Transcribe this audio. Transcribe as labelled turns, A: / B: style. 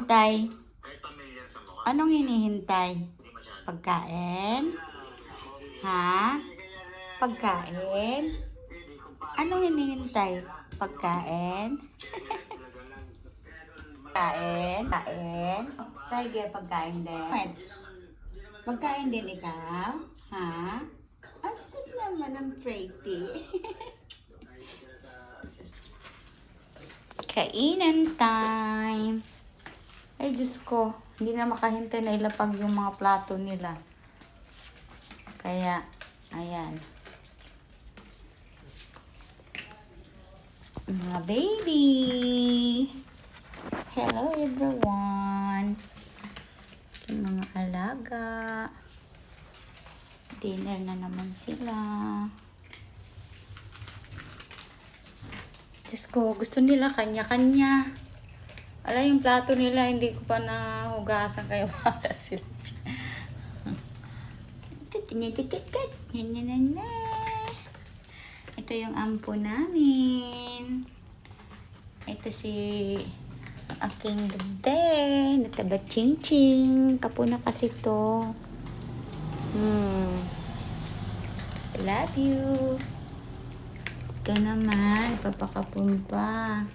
A: hinihintay? Anong hinihintay? Pagkain? Ha? Pagkain? Anong hinihintay? Pagkain? Pagkain? Pagkain? Sige, pagkain din. Magkain din ikaw? Ha? Asus naman ang pretty. Kainan time. Ay, Diyos ko. Hindi na makahintay na ilapag yung mga plato nila. Kaya, ayan. Mga baby. Hello, everyone. Yung mga alaga. Dinner na naman sila. Diyos ko, gusto nila kanya-kanya. Ala, yung plato nila, hindi ko pa nahugasan kaya wala sila. Ito yung ampo namin. Ito si aking bebe. Nataba ching-ching. Kapo na kasi to. I love you. Ikaw naman, papakapun pa.